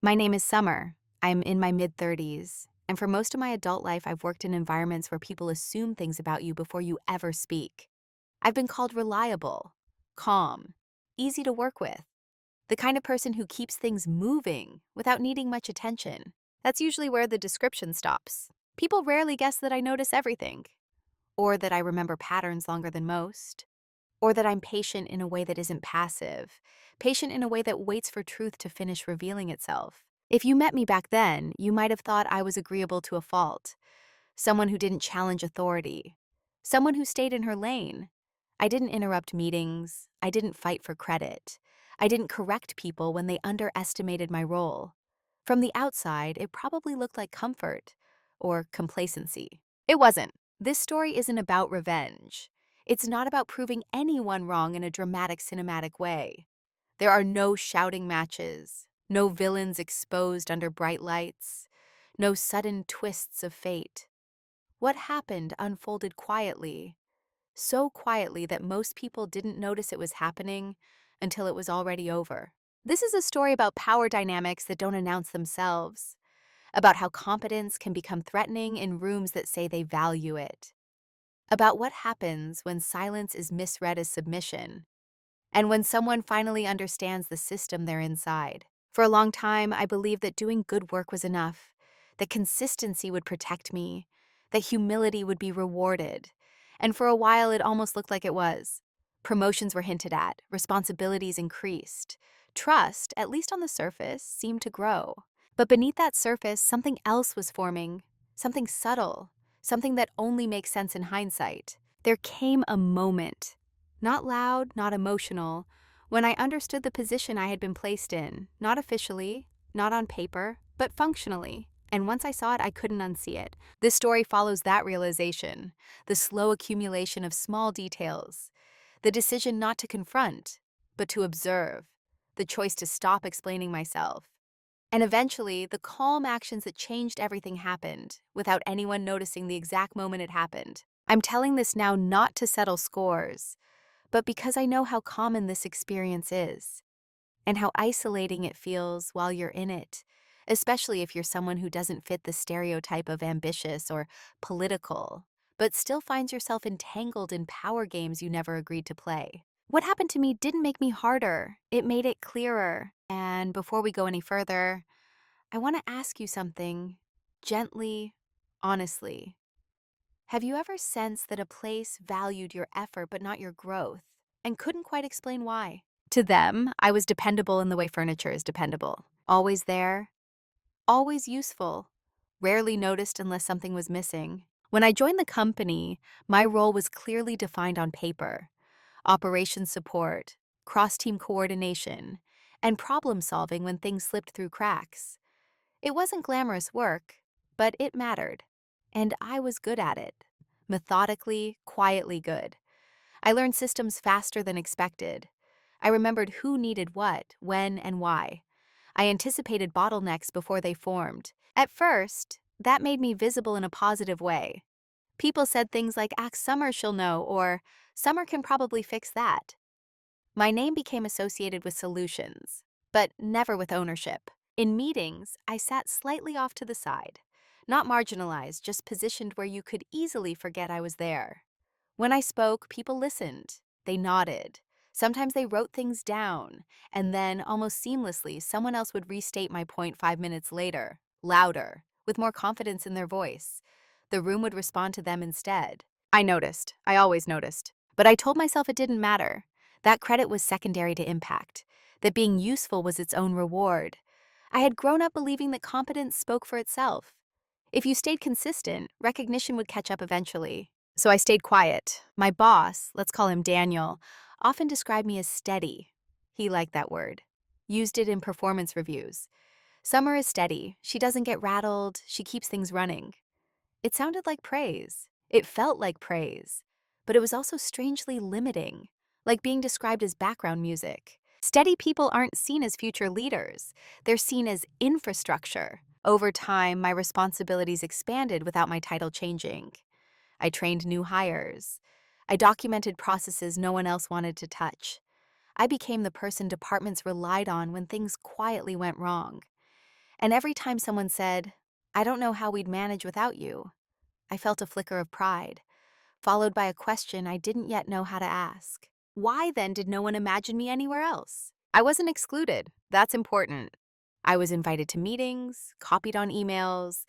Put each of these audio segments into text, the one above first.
My name is Summer. I'm in my mid-30s, and for most of my adult life, I've worked in environments where people assume things about you before you ever speak. I've been called reliable, calm, easy to work with, the kind of person who keeps things moving without needing much attention. That's usually where the description stops. People rarely guess that I notice everything, or that I remember patterns longer than most, or that I'm patient in a way that isn't passive, patient in a way that waits for truth to finish revealing itself. If you met me back then, you might have thought I was agreeable to a fault, someone who didn't challenge authority, someone who stayed in her lane. I didn't interrupt meetings, I didn't fight for credit, I didn't correct people when they underestimated my role. From the outside, it probably looked like comfort or complacency. It wasn't. This story isn't about revenge. It's not about proving anyone wrong in a dramatic cinematic way. There are no shouting matches, no villains exposed under bright lights, no sudden twists of fate. What happened unfolded quietly, so quietly that most people didn't notice it was happening until it was already over. This is a story about power dynamics that don't announce themselves, about how competence can become threatening in rooms that say they value it, about what happens when silence is misread as submission, and when someone finally understands the system they're inside. For a long time, I believed that doing good work was enough, that consistency would protect me, that humility would be rewarded. And for a while, it almost looked like it was. Promotions were hinted at, responsibilities increased. Trust, at least on the surface, seemed to grow. But beneath that surface, something else was forming, something subtle, something that only makes sense in hindsight. There came a moment, not loud, not emotional, when I understood the position I had been placed in, not officially, not on paper, but functionally. And once I saw it, I couldn't unsee it. This story follows that realization, the slow accumulation of small details, the decision not to confront, but to observe, the choice to stop explaining myself. And eventually, the calm actions that changed everything happened, without anyone noticing the exact moment it happened. I'm telling this now not to settle scores, but because I know how common this experience is, and how isolating it feels while you're in it, especially if you're someone who doesn't fit the stereotype of ambitious or political, but still finds yourself entangled in power games you never agreed to play. What happened to me didn't make me harder, it made it clearer. And before we go any further, I want to ask you something gently, honestly. Have you ever sensed that a place valued your effort but not your growth, and couldn't quite explain why? To them, I was dependable in the way furniture is dependable. Always there, always useful, rarely noticed unless something was missing. When I joined the company, my role was clearly defined on paper: operations support, cross-team coordination, and problem solving when things slipped through cracks. It wasn't glamorous work, but it mattered. And I was good at it. Methodically, quietly good. I learned systems faster than expected. I remembered who needed what, when, and why. I anticipated bottlenecks before they formed. At first, that made me visible in a positive way. People said things like, "Ask Summer, she'll know," or "Summer can probably fix that." My name became associated with solutions, but never with ownership. In meetings, I sat slightly off to the side, not marginalized, just positioned where you could easily forget I was there. When I spoke, people listened. They nodded. Sometimes they wrote things down, and then, almost seamlessly, someone else would restate my point 5 minutes later, louder, with more confidence in their voice. The room would respond to them instead. I noticed. I always noticed. But I told myself it didn't matter. That credit was secondary to impact, that being useful was its own reward. I had grown up believing that competence spoke for itself. If you stayed consistent, recognition would catch up eventually. So I stayed quiet. My boss, let's call him Daniel, often described me as steady. He liked that word. Used it in performance reviews. Summer is steady. She doesn't get rattled. She keeps things running. It sounded like praise. It felt like praise. But it was also strangely limiting, like being described as background music. Steady people aren't seen as future leaders. They're seen as infrastructure. Over time, my responsibilities expanded without my title changing. I trained new hires. I documented processes no one else wanted to touch. I became the person departments relied on when things quietly went wrong. And every time someone said, "I don't know how we'd manage without you," I felt a flicker of pride, followed by a question I didn't yet know how to ask. Why then did no one imagine me anywhere else? I wasn't excluded. That's important. I was invited to meetings, copied on emails,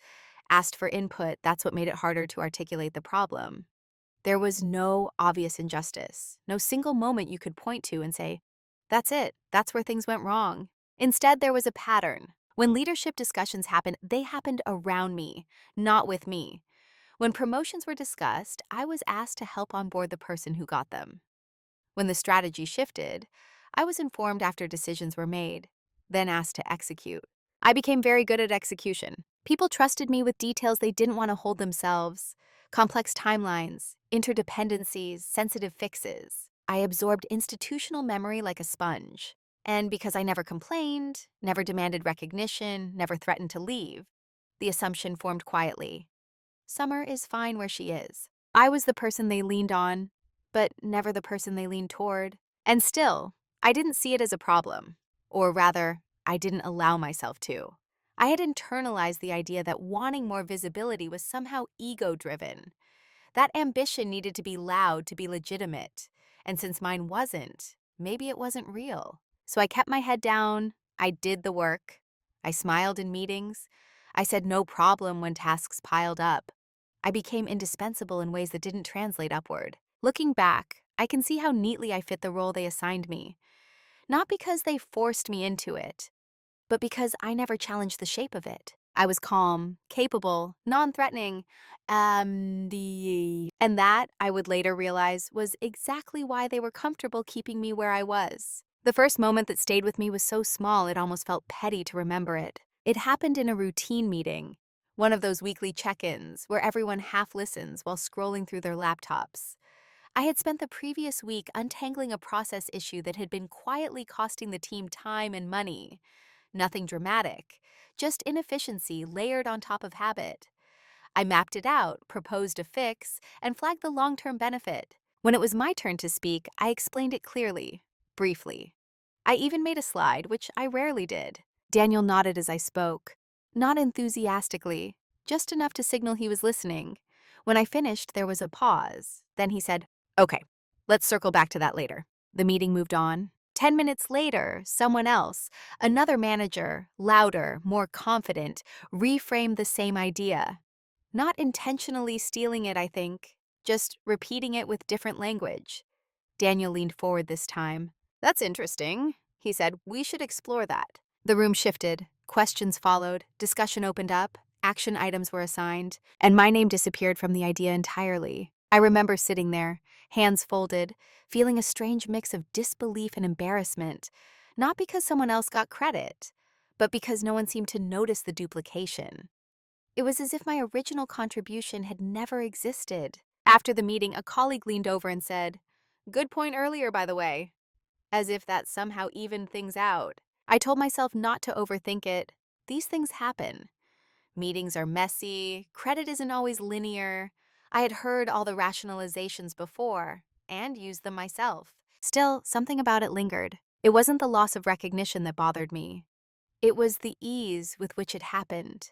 asked for input. That's what made it harder to articulate the problem. There was no obvious injustice, no single moment you could point to and say, that's it, that's where things went wrong. Instead, there was a pattern. When leadership discussions happened, they happened around me, not with me. When promotions were discussed, I was asked to help onboard the person who got them. When the strategy shifted, I was informed after decisions were made, then asked to execute. I became very good at execution. People trusted me with details they didn't want to hold themselves, complex timelines, interdependencies, sensitive fixes. I absorbed institutional memory like a sponge. And because I never complained, never demanded recognition, never threatened to leave, the assumption formed quietly. Summer is fine where she is. I was the person they leaned on, but never the person they leaned toward. And still, I didn't see it as a problem. Or rather, I didn't allow myself to. I had internalized the idea that wanting more visibility was somehow ego-driven. That ambition needed to be loud to be legitimate. And since mine wasn't, maybe it wasn't real. So I kept my head down, I did the work. I smiled in meetings. I said no problem when tasks piled up. I became indispensable in ways that didn't translate upward. Looking back, I can see how neatly I fit the role they assigned me. Not because they forced me into it, but because I never challenged the shape of it. I was calm, capable, non-threatening, and that, I would later realize, was exactly why they were comfortable keeping me where I was. The first moment that stayed with me was so small it almost felt petty to remember it. It happened in a routine meeting, one of those weekly check-ins where everyone half listens while scrolling through their laptops. I had spent the previous week untangling a process issue that had been quietly costing the team time and money. Nothing dramatic, just inefficiency layered on top of habit. I mapped it out, proposed a fix, and flagged the long-term benefit. When it was my turn to speak, I explained it clearly, briefly. I even made a slide, which I rarely did. Daniel nodded as I spoke, not enthusiastically, just enough to signal he was listening. When I finished, there was a pause. Then he said, "Okay, let's circle back to that later." The meeting moved on. 10 minutes later, someone else, another manager, louder, more confident, reframed the same idea. Not intentionally stealing it, I think, just repeating it with different language. Daniel leaned forward this time. "That's interesting," he said. "We should explore that." The room shifted. Questions followed. Discussion opened up. Action items were assigned. And my name disappeared from the idea entirely. I remember sitting there, hands folded, feeling a strange mix of disbelief and embarrassment. Not because someone else got credit, but because no one seemed to notice the duplication. It was as if my original contribution had never existed. After the meeting, a colleague leaned over and said, "Good point earlier, by the way," as if that somehow evened things out. I told myself not to overthink it. These things happen. Meetings are messy, credit isn't always linear. I had heard all the rationalizations before, and used them myself. Still, something about it lingered. It wasn't the loss of recognition that bothered me. It was the ease with which it happened.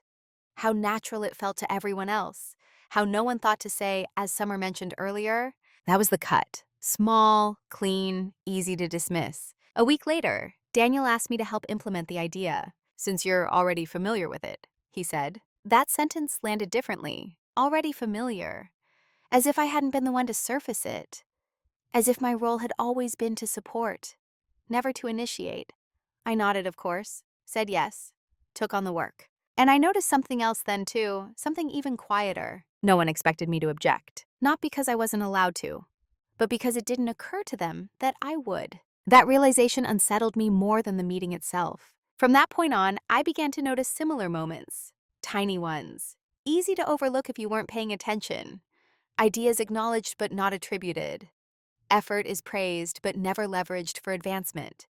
How natural it felt to everyone else. How no one thought to say, as Summer mentioned earlier, that was the cut. Small, clean, easy to dismiss. A week later, Daniel asked me to help implement the idea. "Since you're already familiar with it," he said. That sentence landed differently. Already familiar. As if I hadn't been the one to surface it. As if my role had always been to support, never to initiate. I nodded, of course, said yes, took on the work. And I noticed something else then, too, something even quieter. No one expected me to object. Not because I wasn't allowed to, but because it didn't occur to them that I would. That realization unsettled me more than the meeting itself. From that point on, I began to notice similar moments. Tiny ones. Easy to overlook if you weren't paying attention. Ideas acknowledged but not attributed. Effort is praised but never leveraged for advancement.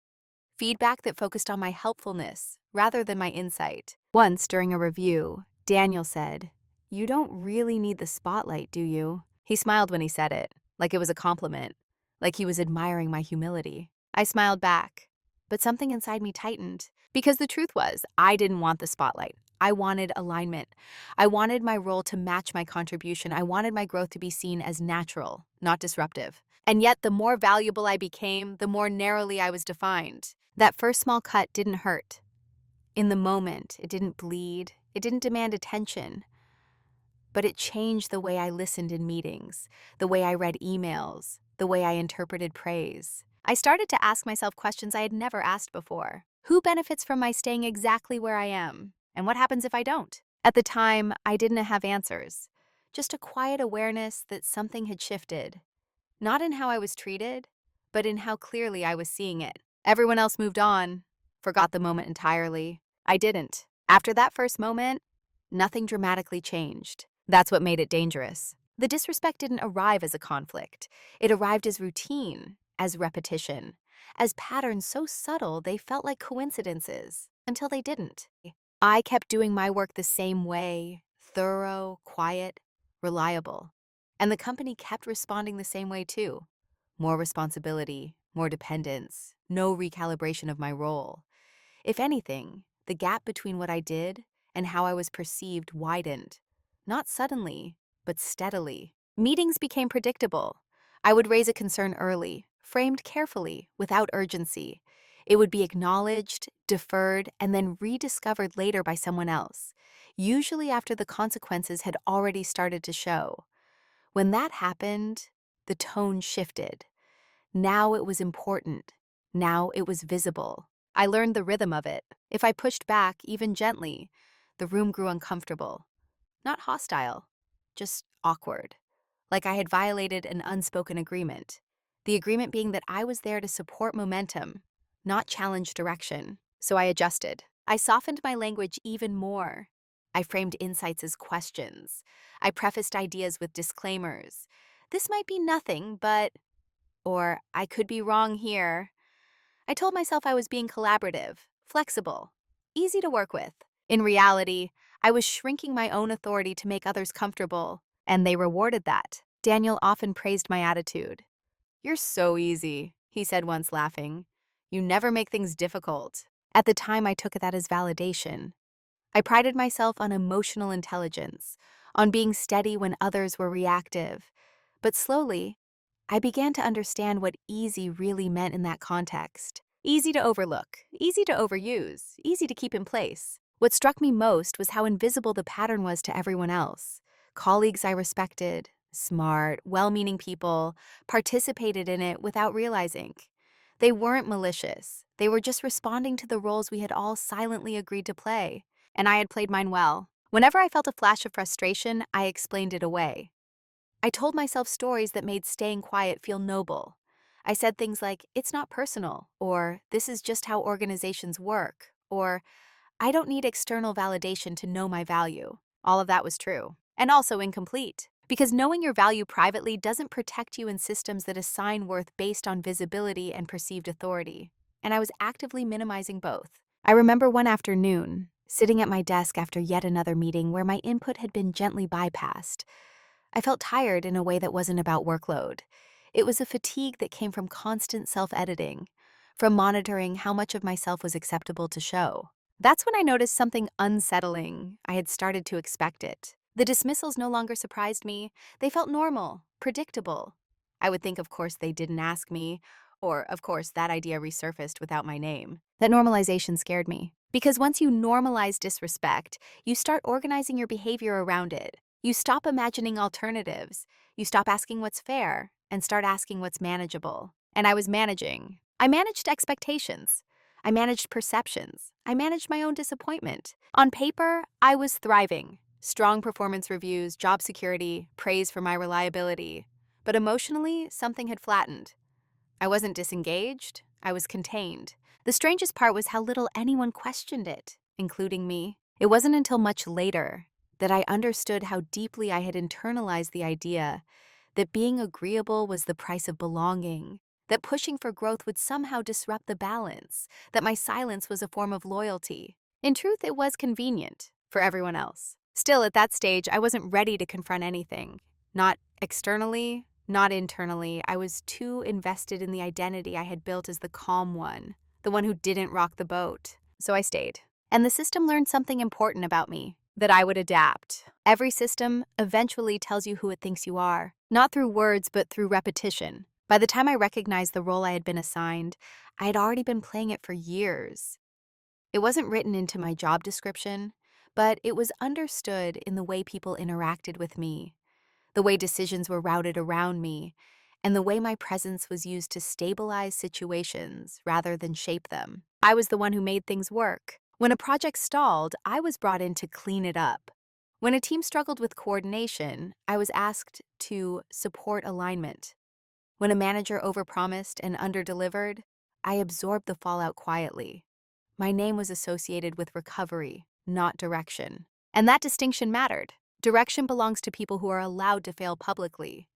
Feedback that focused on my helpfulness rather than my insight. Once, during a review, Daniel said, "You don't really need the spotlight, do you?" He smiled when he said it, like it was a compliment, like he was admiring my humility. I smiled back, but something inside me tightened. Because the truth was, I didn't want the spotlight. I wanted alignment. I wanted my role to match my contribution. I wanted my growth to be seen as natural, not disruptive. And yet, the more valuable I became, the more narrowly I was defined. That first small cut didn't hurt. In the moment, it didn't bleed. It didn't demand attention. But it changed the way I listened in meetings, the way I read emails, the way I interpreted praise. I started to ask myself questions I had never asked before. Who benefits from my staying exactly where I am? And what happens if I don't? At the time, I didn't have answers. Just a quiet awareness that something had shifted. Not in how I was treated, but in how clearly I was seeing it. Everyone else moved on, forgot the moment entirely. I didn't. After that first moment, nothing dramatically changed. That's what made it dangerous. The disrespect didn't arrive as a conflict. It arrived as routine, as repetition, as patterns so subtle they felt like coincidences, until they didn't. I kept doing my work the same way, thorough, quiet, reliable. And the company kept responding the same way too. More responsibility, more dependence, no recalibration of my role. If anything, the gap between what I did and how I was perceived widened. Not suddenly, but steadily. Meetings became predictable. I would raise a concern early, framed carefully, without urgency. It would be acknowledged, deferred, and then rediscovered later by someone else, usually after the consequences had already started to show. When that happened, the tone shifted. Now it was important. Now it was visible. I learned the rhythm of it. If I pushed back, even gently, the room grew uncomfortable. Not hostile, just awkward. Like I had violated an unspoken agreement. The agreement being that I was there to support momentum, not challenge direction. So I adjusted. I softened my language even more. I framed insights as questions. I prefaced ideas with disclaimers. This might be nothing, but... Or, I could be wrong here. I told myself I was being collaborative, flexible, easy to work with. In reality, I was shrinking my own authority to make others comfortable, and they rewarded that. Daniel often praised my attitude. "You're so easy," he said once, laughing. "You never make things difficult." At the time, I took that as validation. I prided myself on emotional intelligence, on being steady when others were reactive. But slowly, I began to understand what easy really meant in that context. Easy to overlook, easy to overuse, easy to keep in place. What struck me most was how invisible the pattern was to everyone else. Colleagues I respected, smart, well-meaning people, participated in it without realizing. They weren't malicious. They were just responding to the roles we had all silently agreed to play. And I had played mine well. Whenever I felt a flash of frustration, I explained it away. I told myself stories that made staying quiet feel noble. I said things like, "It's not personal," or "This is just how organizations work," or "I don't need external validation to know my value." All of that was true, and also incomplete. Because knowing your value privately doesn't protect you in systems that assign worth based on visibility and perceived authority. And I was actively minimizing both. I remember one afternoon, sitting at my desk after yet another meeting where my input had been gently bypassed. I felt tired in a way that wasn't about workload. It was a fatigue that came from constant self-editing, from monitoring how much of myself was acceptable to show. That's when I noticed something unsettling. I had started to expect it. The dismissals no longer surprised me. They felt normal, predictable. I would think, of course, they didn't ask me, or, of course, that idea resurfaced without my name. That normalization scared me. Because once you normalize disrespect, you start organizing your behavior around it. You stop imagining alternatives. You stop asking what's fair and start asking what's manageable. And I was managing. I managed expectations. I managed perceptions. I managed my own disappointment. On paper, I was thriving. Strong performance reviews, job security, praise for my reliability. But emotionally, something had flattened. I wasn't disengaged. I was contained. The strangest part was how little anyone questioned it, including me. It wasn't until much later that I understood how deeply I had internalized the idea that being agreeable was the price of belonging, that pushing for growth would somehow disrupt the balance, that my silence was a form of loyalty. In truth, it was convenient for everyone else. Still, at that stage, I wasn't ready to confront anything. Not externally, not internally. I was too invested in the identity I had built as the calm one, the one who didn't rock the boat. so I stayed. And the system learned something important about me, that I would adapt. Every system eventually tells you who it thinks you are, not through words, but through repetition. By the time I recognized the role I had been assigned, I had already been playing it for years. It wasn't written into my job description, but it was understood in the way people interacted with me, the way decisions were routed around me, and the way my presence was used to stabilize situations rather than shape them. I was the one who made things work. When a project stalled, I was brought in to clean it up. When a team struggled with coordination, I was asked to support alignment. When a manager overpromised and underdelivered, I absorbed the fallout quietly. My name was associated with recovery, not direction. And that distinction mattered. Direction belongs to people who are allowed to fail publicly.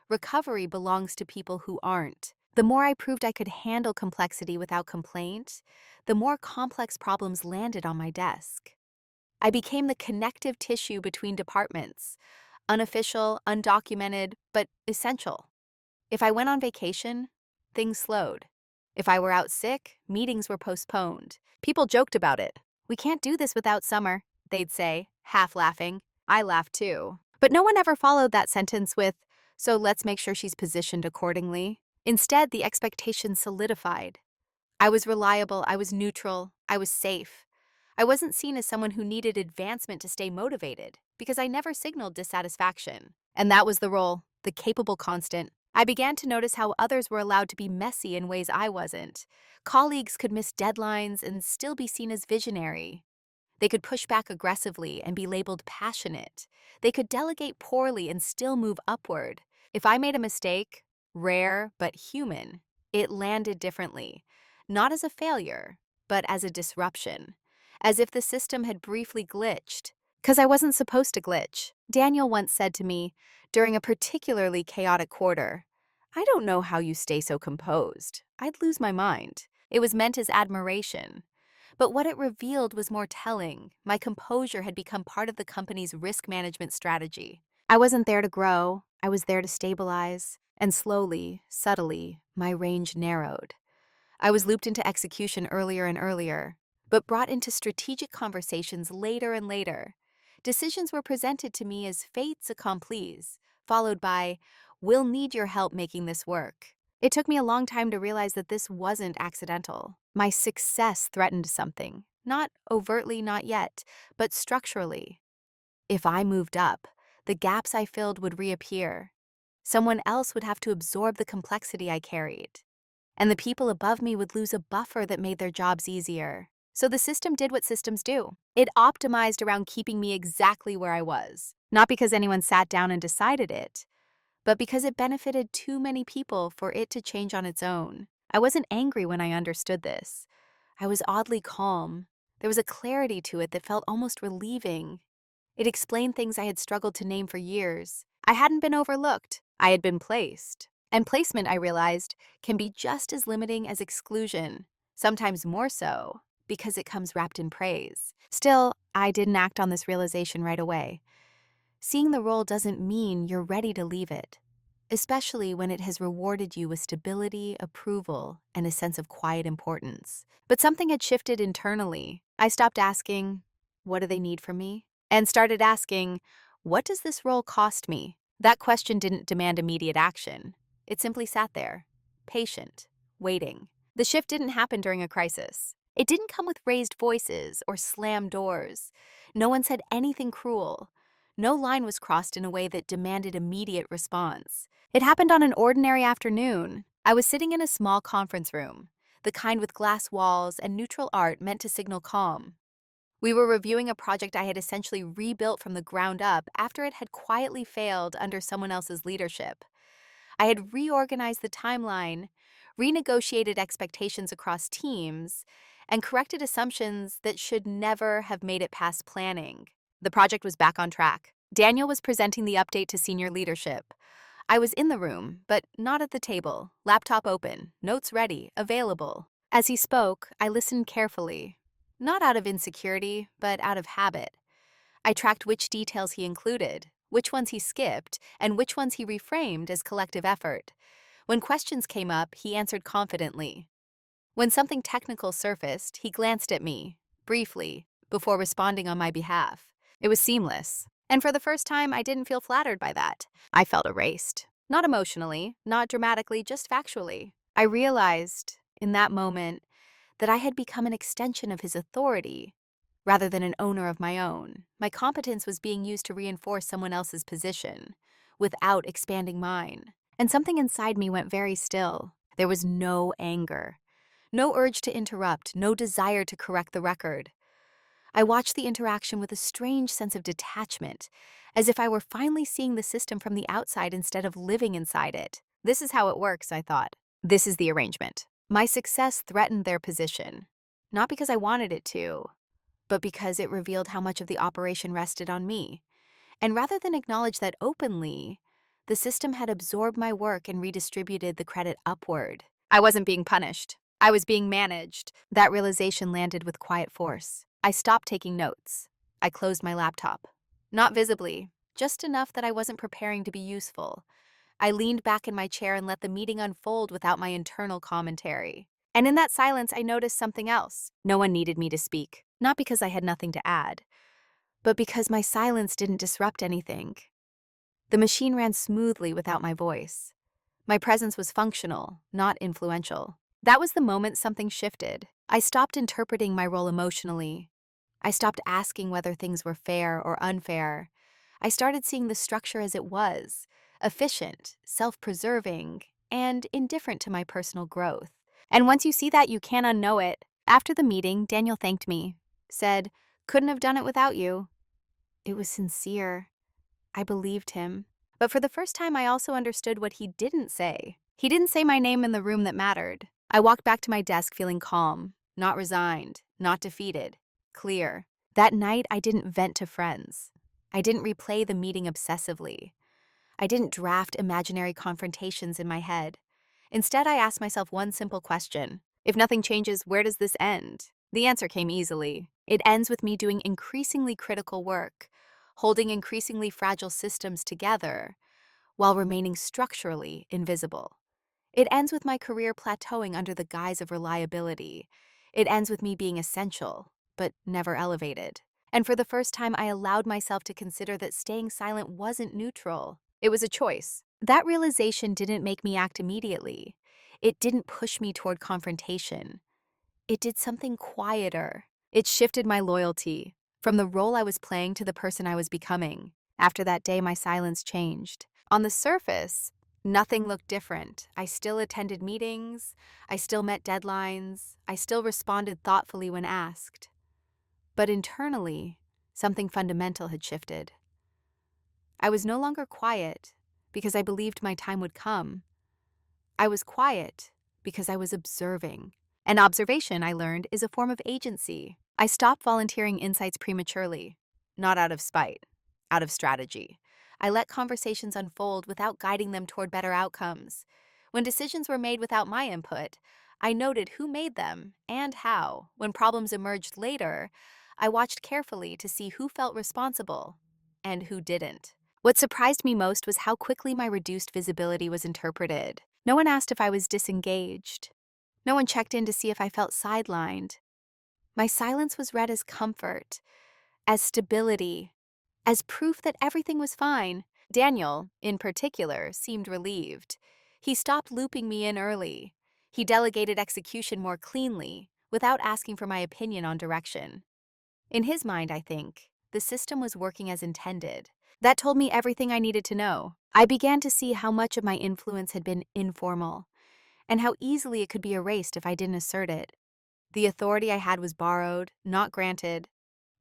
Recovery belongs to people who aren't. The more I proved I could handle complexity without complaint, the more complex problems landed on my desk. I became the connective tissue between departments, unofficial, undocumented, but essential. If I went on vacation, things slowed. If I were out sick, meetings were postponed. People joked about it. "We can't do this without Summer," they'd say, half laughing. I laughed too. But no one ever followed that sentence with, "So let's make sure she's positioned accordingly." Instead, the expectation solidified. I was reliable, I was neutral, I was safe. I wasn't seen as someone who needed advancement to stay motivated, because I never signaled dissatisfaction. And that was the role, the capable constant. I began to notice how others were allowed to be messy in ways I wasn't. Colleagues could miss deadlines and still be seen as visionary. They could push back aggressively and be labeled passionate. They could delegate poorly and still move upward. If I made a mistake, rare but human, it landed differently. Not as a failure, but as a disruption. As if the system had briefly glitched. Because I wasn't supposed to glitch. Daniel once said to me, during a particularly chaotic quarter, "I don't know how you stay so composed. I'd lose my mind." It was meant as admiration. But what it revealed was more telling. My composure had become part of the company's risk management strategy. I wasn't there to grow, I was there to stabilize, and slowly, subtly, my range narrowed. I was looped into execution earlier and earlier, but brought into strategic conversations later and later. Decisions were presented to me as fates accomplis, followed by, "We'll need your help making this work." It took me a long time to realize that this wasn't accidental. My success threatened something, not overtly, not yet, but structurally. If I moved up, the gaps I filled would reappear. Someone else would have to absorb the complexity I carried. And the people above me would lose a buffer that made their jobs easier. So the system did what systems do. It optimized around keeping me exactly where I was. Not because anyone sat down and decided it, but because it benefited too many people for it to change on its own. I wasn't angry when I understood this. I was oddly calm. There was a clarity to it that felt almost relieving. It explained things I had struggled to name for years. I hadn't been overlooked. I had been placed. And placement, I realized, can be just as limiting as exclusion, sometimes more so, because it comes wrapped in praise. Still, I didn't act on this realization right away. Seeing the role doesn't mean you're ready to leave it, especially when it has rewarded you with stability, approval, and a sense of quiet importance. But something had shifted internally. I stopped asking, "What do they need from me?" and started asking, "What does this role cost me?" That question didn't demand immediate action. It simply sat there, patient, waiting. The shift didn't happen during a crisis. It didn't come with raised voices or slammed doors. No one said anything cruel. No line was crossed in a way that demanded immediate response. It happened on an ordinary afternoon. I was sitting in a small conference room, the kind with glass walls and neutral art meant to signal calm. We were reviewing a project I had essentially rebuilt from the ground up after it had quietly failed under someone else's leadership. I had reorganized the timeline, renegotiated expectations across teams, and corrected assumptions that should never have made it past planning. The project was back on track. Daniel was presenting the update to senior leadership. I was in the room, but not at the table, laptop open, notes ready, available. As he spoke, I listened carefully, not out of insecurity, but out of habit. I tracked which details he included, which ones he skipped, and which ones he reframed as collective effort. When questions came up, he answered confidently. When something technical surfaced, he glanced at me, briefly, before responding on my behalf. It was seamless. And for the first time, I didn't feel flattered by that. I felt erased. Not emotionally, not dramatically, just factually. I realized, in that moment, that I had become an extension of his authority, rather than an owner of my own. My competence was being used to reinforce someone else's position, without expanding mine. And something inside me went very still. There was no anger. No urge to interrupt, no desire to correct the record. I watched the interaction with a strange sense of detachment, as if I were finally seeing the system from the outside instead of living inside it. This is how it works, I thought. This is the arrangement. My success threatened their position, not because I wanted it to, but because it revealed how much of the operation rested on me. And rather than acknowledge that openly, the system had absorbed my work and redistributed the credit upward. I wasn't being punished. I was being managed. That realization landed with quiet force. I stopped taking notes. I closed my laptop. Not visibly, just enough that I wasn't preparing to be useful. I leaned back in my chair and let the meeting unfold without my internal commentary. And in that silence, I noticed something else. No one needed me to speak, not because I had nothing to add, but because my silence didn't disrupt anything. The machine ran smoothly without my voice. My presence was functional, not influential. That was the moment something shifted. I stopped interpreting my role emotionally. I stopped asking whether things were fair or unfair. I started seeing the structure as it was, efficient, self-preserving, and indifferent to my personal growth. And once you see that, you can't unknow it. After the meeting, Daniel thanked me, said, "Couldn't have done it without you." It was sincere. I believed him. But for the first time, I also understood what he didn't say. He didn't say my name in the room that mattered. I walked back to my desk feeling calm, not resigned, not defeated, clear. That night, I didn't vent to friends. I didn't replay the meeting obsessively. I didn't draft imaginary confrontations in my head. Instead, I asked myself one simple question. If nothing changes, where does this end? The answer came easily. It ends with me doing increasingly critical work, holding increasingly fragile systems together, while remaining structurally invisible. It ends with my career plateauing under the guise of reliability. It ends with me being essential, but never elevated. And for the first time, I allowed myself to consider that staying silent wasn't neutral. It was a choice. That realization didn't make me act immediately. It didn't push me toward confrontation. It did something quieter. It shifted my loyalty from the role I was playing to the person I was becoming. After that day, my silence changed. On the surface, nothing looked different. I still attended meetings, I still met deadlines, I still responded thoughtfully when asked. But internally, something fundamental had shifted. I was no longer quiet because I believed my time would come. I was quiet because I was observing. And observation, I learned, is a form of agency. I stopped volunteering insights prematurely, not out of spite, out of strategy. I let conversations unfold without guiding them toward better outcomes. When decisions were made without my input, I noted who made them and how. When problems emerged later, I watched carefully to see who felt responsible and who didn't. What surprised me most was how quickly my reduced visibility was interpreted. No one asked if I was disengaged. No one checked in to see if I felt sidelined. My silence was read as comfort, as stability, as proof that everything was fine. Daniel, in particular, seemed relieved. He stopped looping me in early. He delegated execution more cleanly, without asking for my opinion on direction. In his mind, I think, the system was working as intended. That told me everything I needed to know. I began to see how much of my influence had been informal, and how easily it could be erased if I didn't assert it. The authority I had was borrowed, not granted,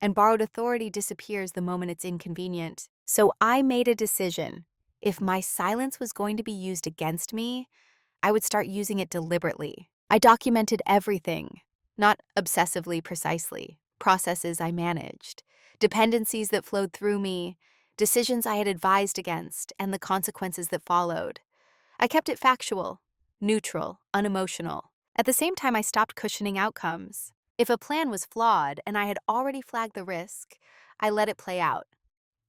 and borrowed authority disappears the moment it's inconvenient. So I made a decision. If my silence was going to be used against me, I would start using it deliberately. I documented everything, not obsessively precisely. Processes I managed, dependencies that flowed through me, decisions I had advised against, and the consequences that followed. I kept it factual, neutral, unemotional. At the same time, I stopped cushioning outcomes. If a plan was flawed and I had already flagged the risk, I let it play out.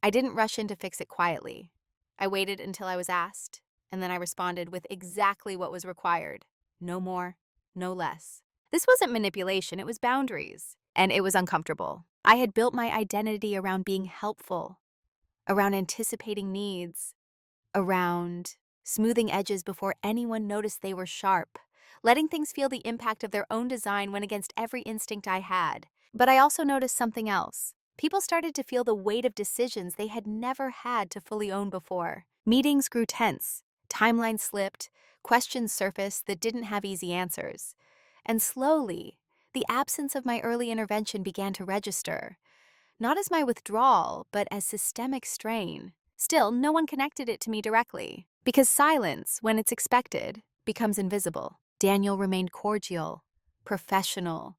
I didn't rush in to fix it quietly. I waited until I was asked, and then I responded with exactly what was required. No more, no less. This wasn't manipulation, it was boundaries. And it was uncomfortable. I had built my identity around being helpful, around anticipating needs, around smoothing edges before anyone noticed they were sharp, letting things feel the impact of their own design went against every instinct I had. But I also noticed something else. People started to feel the weight of decisions they had never had to fully own before. Meetings grew tense, timelines slipped, questions surfaced that didn't have easy answers. And slowly, the absence of my early intervention began to register. Not as my withdrawal, but as systemic strain. Still, no one connected it to me directly, because silence, when it's expected, becomes invisible. Daniel remained cordial, professional.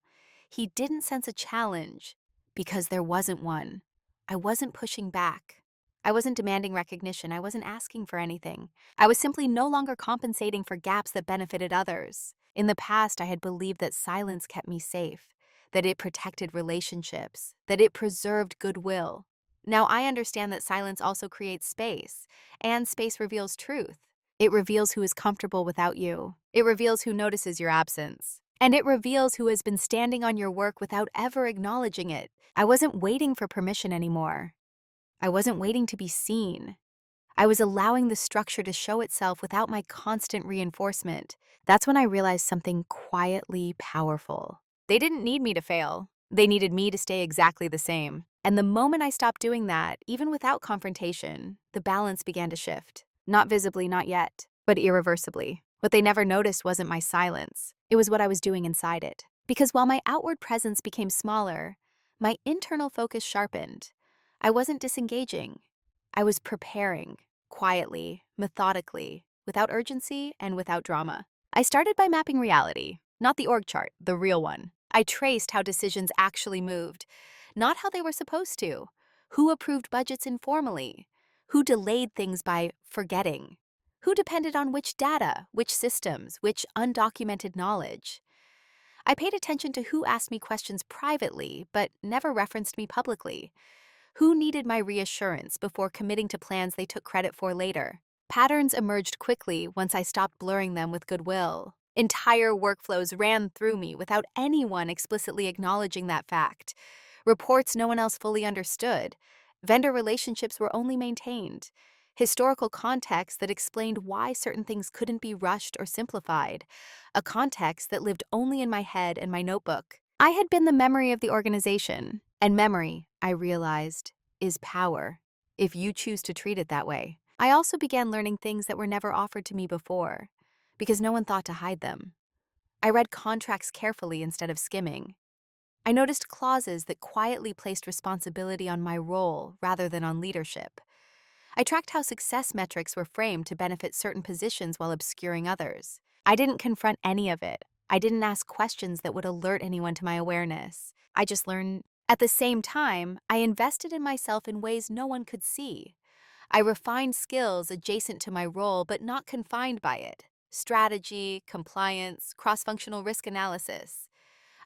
He didn't sense a challenge, because there wasn't one. I wasn't pushing back. I wasn't demanding recognition. I wasn't asking for anything. I was simply no longer compensating for gaps that benefited others. In the past, I had believed that silence kept me safe, that it protected relationships, that it preserved goodwill. Now I understand that silence also creates space, and space reveals truth. It reveals who is comfortable without you. It reveals who notices your absence. And it reveals who has been standing on your work without ever acknowledging it. I wasn't waiting for permission anymore. I wasn't waiting to be seen. I was allowing the structure to show itself without my constant reinforcement. That's when I realized something quietly powerful. They didn't need me to fail. They needed me to stay exactly the same. And the moment I stopped doing that, even without confrontation, the balance began to shift. Not visibly, not yet, but irreversibly. What they never noticed wasn't my silence. It was what I was doing inside it. Because while my outward presence became smaller, my internal focus sharpened. I wasn't disengaging. I was preparing, quietly, methodically, without urgency and without drama. I started by mapping reality, not the org chart, the real one. I traced how decisions actually moved, not how they were supposed to. Who approved budgets informally? Who delayed things by forgetting? Who depended on which data, which systems, which undocumented knowledge? I paid attention to who asked me questions privately, but never referenced me publicly. Who needed my reassurance before committing to plans they took credit for later? Patterns emerged quickly once I stopped blurring them with goodwill. Entire workflows ran through me without anyone explicitly acknowledging that fact. Reports no one else fully understood. Vendor relationships were only maintained. Historical context that explained why certain things couldn't be rushed or simplified. A context that lived only in my head and my notebook. I had been the memory of the organization, and memory, I realized, is power, if you choose to treat it that way. I also began learning things that were never offered to me before, because no one thought to hide them. I read contracts carefully instead of skimming. I noticed clauses that quietly placed responsibility on my role rather than on leadership. I tracked how success metrics were framed to benefit certain positions while obscuring others. I didn't confront any of it. I didn't ask questions that would alert anyone to my awareness. I just learned. At the same time, I invested in myself in ways no one could see. I refined skills adjacent to my role but not confined by it. Strategy, compliance, cross-functional risk analysis.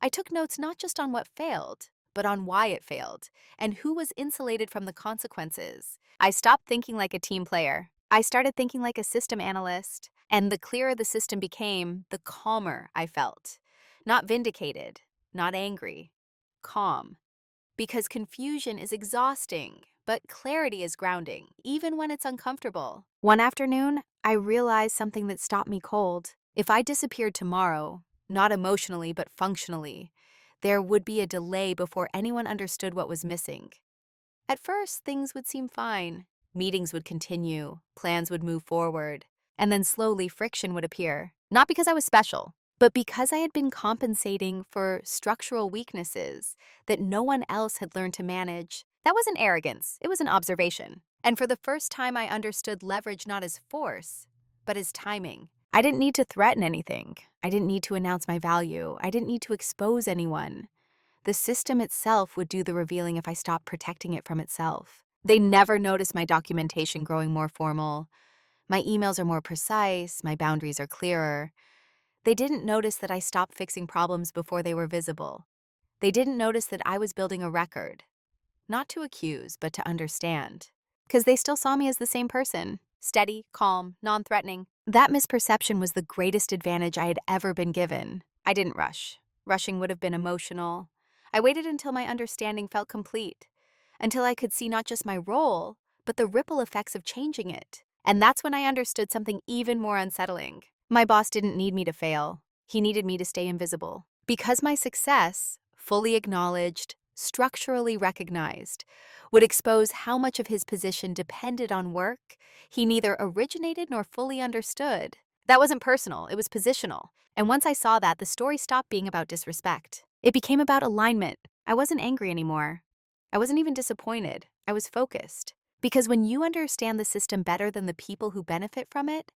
I took notes not just on what failed, but on why it failed, and who was insulated from the consequences. I stopped thinking like a team player. I started thinking like a system analyst, and the clearer the system became, the calmer I felt. Not vindicated, not angry, calm. Because confusion is exhausting, but clarity is grounding, even when it's uncomfortable. One afternoon, I realized something that stopped me cold. If I disappeared tomorrow, not emotionally but functionally, there would be a delay before anyone understood what was missing. At first, things would seem fine. Meetings would continue, plans would move forward, and then slowly friction would appear. Not because I was special, but because I had been compensating for structural weaknesses that no one else had learned to manage. That wasn't arrogance, it was an observation. And for the first time, I understood leverage not as force, but as timing. I didn't need to threaten anything. I didn't need to announce my value. I didn't need to expose anyone. The system itself would do the revealing if I stopped protecting it from itself. They never noticed my documentation growing more formal. My emails are more precise, my boundaries are clearer. They didn't notice that I stopped fixing problems before they were visible. They didn't notice that I was building a record, not to accuse, but to understand. Because they still saw me as the same person, steady, calm, non-threatening. That misperception was the greatest advantage I had ever been given. I didn't rush. Rushing would have been emotional. I waited until my understanding felt complete, until I could see not just my role, but the ripple effects of changing it. And that's when I understood something even more unsettling. My boss didn't need me to fail. He needed me to stay invisible. Because my success, fully acknowledged, structurally recognized, would expose how much of his position depended on work he neither originated nor fully understood. That wasn't personal, it was positional. And once I saw that, the story stopped being about disrespect. It became about alignment. I wasn't angry anymore. I wasn't even disappointed. I was focused. Because when you understand the system better than the people who benefit from it,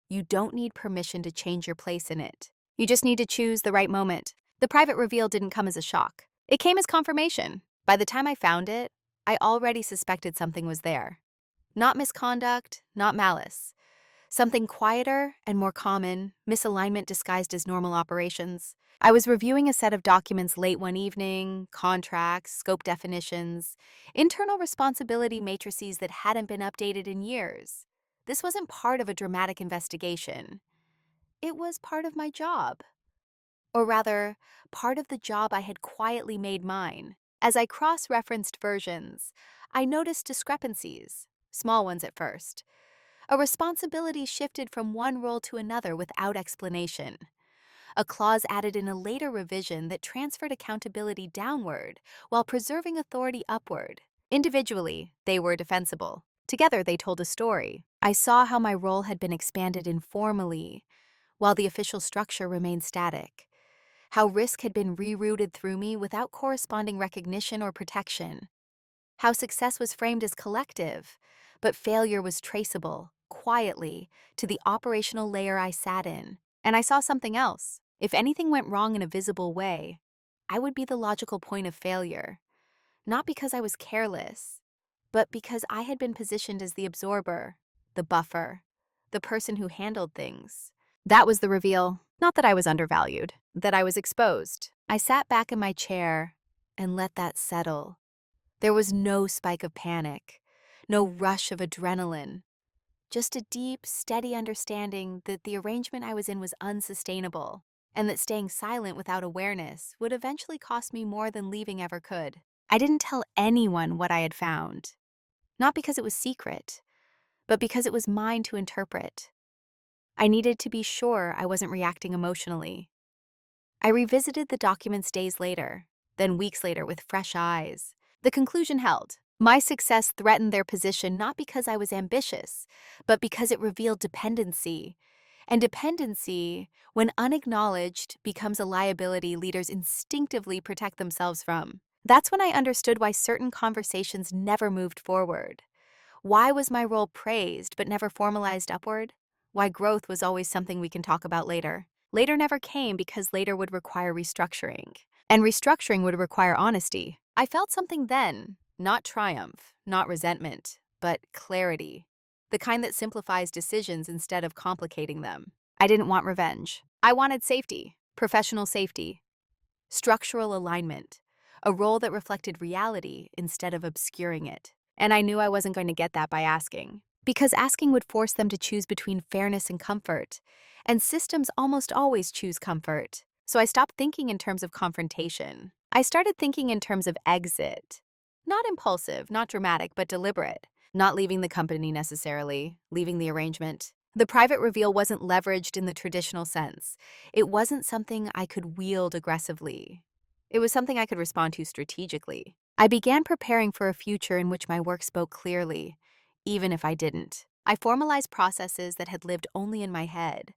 you don't need permission to change your place in it. You just need to choose the right moment. The private reveal didn't come as a shock. It came as confirmation. By the time I found it, I already suspected something was there. Not misconduct, not malice. Something quieter and more common, misalignment disguised as normal operations. I was reviewing a set of documents late one evening, contracts, scope definitions, internal responsibility matrices that hadn't been updated in years. This wasn't part of a dramatic investigation. It was part of my job. Or rather, part of the job I had quietly made mine. As I cross-referenced versions, I noticed discrepancies, small ones at first. A responsibility shifted from one role to another without explanation. A clause added in a later revision that transferred accountability downward while preserving authority upward. Individually, they were defensible. Together, they told a story. I saw how my role had been expanded informally, while the official structure remained static. How risk had been rerouted through me without corresponding recognition or protection. How success was framed as collective, but failure was traceable, quietly, to the operational layer I sat in. And I saw something else. If anything went wrong in a visible way, I would be the logical point of failure. Not because I was careless, but because I had been positioned as the absorber, the buffer, the person who handled things. That was the reveal. Not that I was undervalued, that I was exposed. I sat back in my chair and let that settle. There was no spike of panic, no rush of adrenaline, just a deep, steady understanding that the arrangement I was in was unsustainable, and that staying silent without awareness would eventually cost me more than leaving ever could. I didn't tell anyone what I had found, not because it was secret, but because it was mine to interpret. I needed to be sure I wasn't reacting emotionally. I revisited the documents days later, then weeks later with fresh eyes. The conclusion held. My success threatened their position not because I was ambitious, but because it revealed dependency. And dependency, when unacknowledged, becomes a liability leaders instinctively protect themselves from. That's when I understood why certain conversations never moved forward. Why was my role praised but never formalized upward? Why growth was always something we can talk about later. Later never came because later would require restructuring. And restructuring would require honesty. I felt something then, not triumph, not resentment, but clarity. The kind that simplifies decisions instead of complicating them. I didn't want revenge. I wanted safety, professional safety, structural alignment, a role that reflected reality instead of obscuring it. And I knew I wasn't going to get that by asking. Because asking would force them to choose between fairness and comfort. And systems almost always choose comfort. So I stopped thinking in terms of confrontation. I started thinking in terms of exit. Not impulsive, not dramatic, but deliberate. Not leaving the company necessarily, leaving the arrangement. The private reveal wasn't leveraged in the traditional sense. It wasn't something I could wield aggressively. It was something I could respond to strategically. I began preparing for a future in which my work spoke clearly, even if I didn't. I formalized processes that had lived only in my head.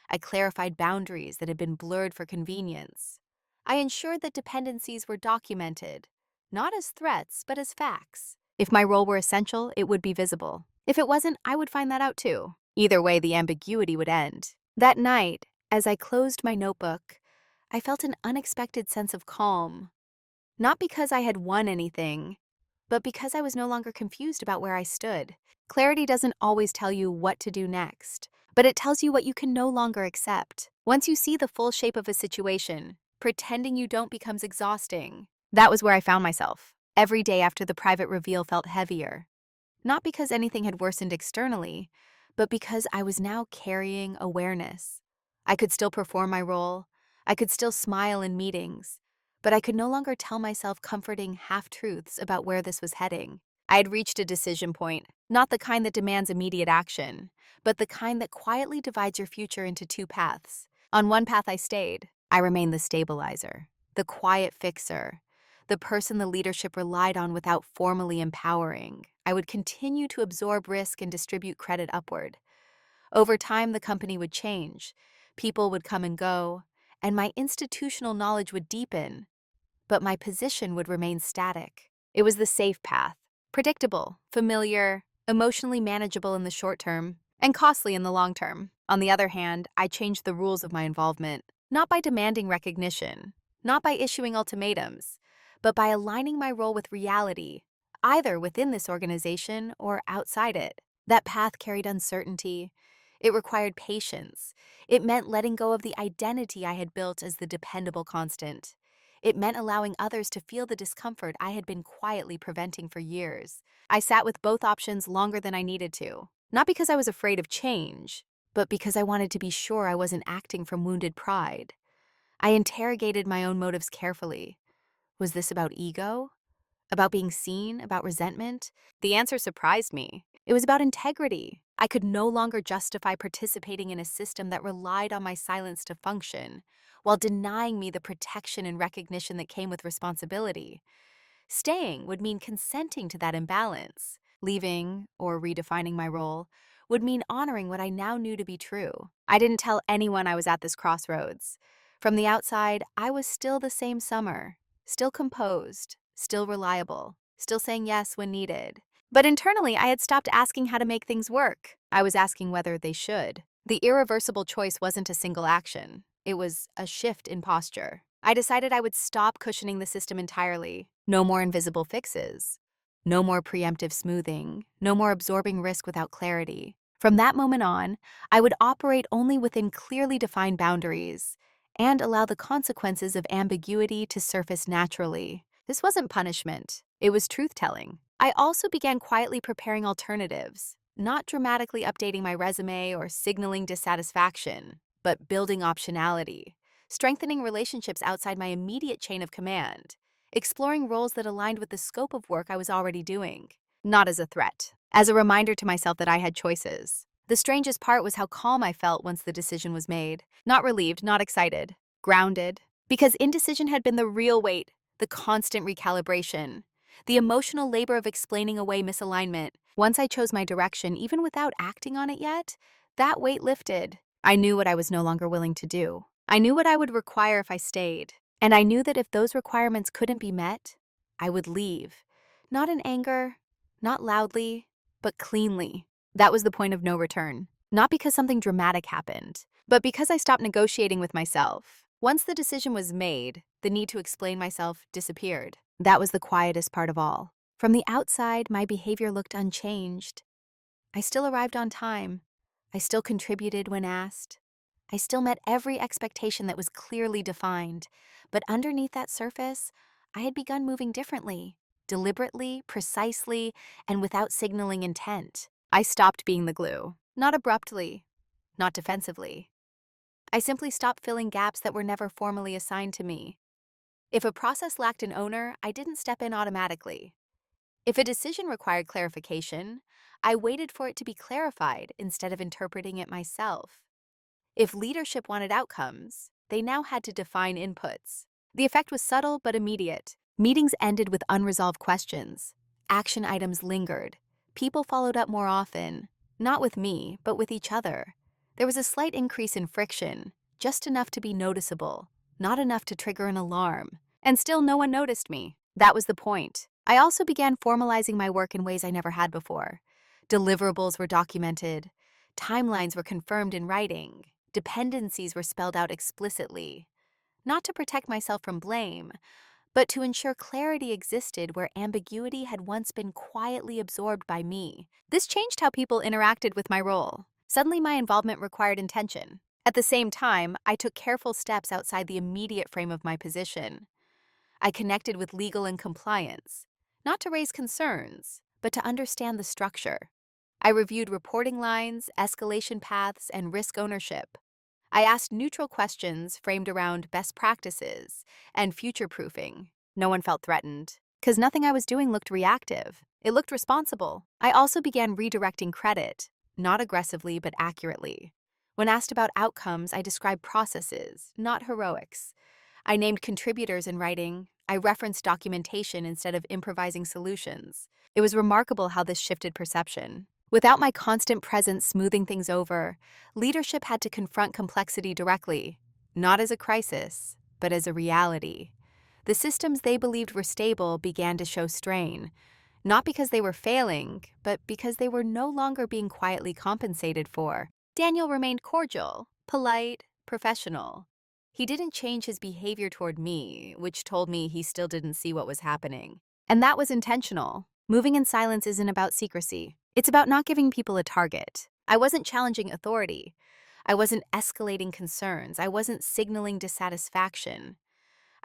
I clarified boundaries that had been blurred for convenience. I ensured that dependencies were documented, not as threats, but as facts. If my role were essential, it would be visible. If it wasn't, I would find that out too. Either way, the ambiguity would end. That night, as I closed my notebook, I felt an unexpected sense of calm. Not because I had won anything, but because I was no longer confused about where I stood. Clarity doesn't always tell you what to do next, but it tells you what you can no longer accept. Once you see the full shape of a situation, pretending you don't becomes exhausting. That was where I found myself. Every day after the private reveal felt heavier. Not because anything had worsened externally, but because I was now carrying awareness. I could still perform my role. I could still smile in meetings, but I could no longer tell myself comforting half-truths about where this was heading. I had reached a decision point, not the kind that demands immediate action, but the kind that quietly divides your future into two paths. On one path I stayed. I remained the stabilizer, the quiet fixer, the person the leadership relied on without formally empowering. I would continue to absorb risk and distribute credit upward. Over time, the company would change. People would come and go, and my institutional knowledge would deepen, but my position would remain static. It was the safe path, predictable, familiar, emotionally manageable in the short term, and costly in the long term. On the other hand, I changed the rules of my involvement, not by demanding recognition, not by issuing ultimatums, but by aligning my role with reality, either within this organization or outside it. That path carried uncertainty. It required patience. It meant letting go of the identity I had built as the dependable constant. It meant allowing others to feel the discomfort I had been quietly preventing for years. I sat with both options longer than I needed to, not because I was afraid of change, but because I wanted to be sure I wasn't acting from wounded pride. I interrogated my own motives carefully. Was this about ego? About being seen? About resentment? The answer surprised me. It was about integrity. I could no longer justify participating in a system that relied on my silence to function, while denying me the protection and recognition that came with responsibility. Staying would mean consenting to that imbalance. Leaving, or redefining my role, would mean honoring what I now knew to be true. I didn't tell anyone I was at this crossroads. From the outside, I was still the same Summer, still composed, still reliable, still saying yes when needed. But internally, I had stopped asking how to make things work. I was asking whether they should. The irreversible choice wasn't a single action. It was a shift in posture. I decided I would stop cushioning the system entirely. No more invisible fixes. No more preemptive smoothing. No more absorbing risk without clarity. From that moment on, I would operate only within clearly defined boundaries and allow the consequences of ambiguity to surface naturally. This wasn't punishment. It was truth-telling. I also began quietly preparing alternatives, not dramatically updating my resume or signaling dissatisfaction, but building optionality, strengthening relationships outside my immediate chain of command, exploring roles that aligned with the scope of work I was already doing. Not as a threat, as a reminder to myself that I had choices. The strangest part was how calm I felt once the decision was made. Not relieved, not excited, grounded, because indecision had been the real weight, the constant recalibration, the emotional labor of explaining away misalignment. Once I chose my direction, even without acting on it yet, that weight lifted. I knew what I was no longer willing to do. I knew what I would require if I stayed. And I knew that if those requirements couldn't be met, I would leave. Not in anger, not loudly, but cleanly. That was the point of no return. Not because something dramatic happened, but because I stopped negotiating with myself. Once the decision was made, the need to explain myself disappeared. That was the quietest part of all. From the outside, my behavior looked unchanged. I still arrived on time. I still contributed when asked. I still met every expectation that was clearly defined. But underneath that surface, I had begun moving differently, deliberately, precisely, and without signaling intent. I stopped being the glue. Not abruptly, not defensively. I simply stopped filling gaps that were never formally assigned to me. If a process lacked an owner, I didn't step in automatically. If a decision required clarification, I waited for it to be clarified instead of interpreting it myself. If leadership wanted outcomes, they now had to define inputs. The effect was subtle but immediate. Meetings ended with unresolved questions. Action items lingered. People followed up more often, not with me, but with each other. There was a slight increase in friction, just enough to be noticeable, not enough to trigger an alarm. And still no one noticed me. That was the point. I also began formalizing my work in ways I never had before. Deliverables were documented. Timelines were confirmed in writing. Dependencies were spelled out explicitly. Not to protect myself from blame, but to ensure clarity existed where ambiguity had once been quietly absorbed by me. This changed how people interacted with my role. Suddenly, my involvement required intention. At the same time, I took careful steps outside the immediate frame of my position. I connected with legal and compliance, not to raise concerns, but to understand the structure. I reviewed reporting lines, escalation paths, and risk ownership. I asked neutral questions framed around best practices and future proofing. No one felt threatened, because nothing I was doing looked reactive. It looked responsible. I also began redirecting credit, not aggressively but accurately. When asked about outcomes, I described processes, not heroics. I named contributors in writing. I referenced documentation instead of improvising solutions. It was remarkable how this shifted perception. Without my constant presence smoothing things over, leadership had to confront complexity directly, not as a crisis, but as a reality. The systems they believed were stable began to show strain, not because they were failing, but because they were no longer being quietly compensated for. Daniel remained cordial, polite, professional. He didn't change his behavior toward me, which told me he still didn't see what was happening. And that was intentional. Moving in silence isn't about secrecy. It's about not giving people a target. I wasn't challenging authority. I wasn't escalating concerns. I wasn't signaling dissatisfaction.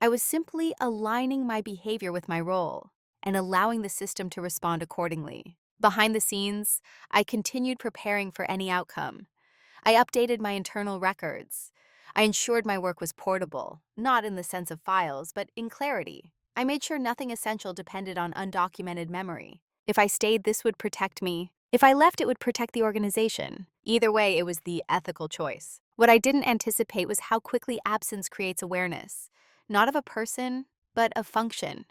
I was simply aligning my behavior with my role and allowing the system to respond accordingly. Behind the scenes, I continued preparing for any outcome. I updated my internal records. I ensured my work was portable, not in the sense of files, but in clarity. I made sure nothing essential depended on undocumented memory. If I stayed, this would protect me. If I left, it would protect the organization. Either way, it was the ethical choice. What I didn't anticipate was how quickly absence creates awareness, not of a person, but of function.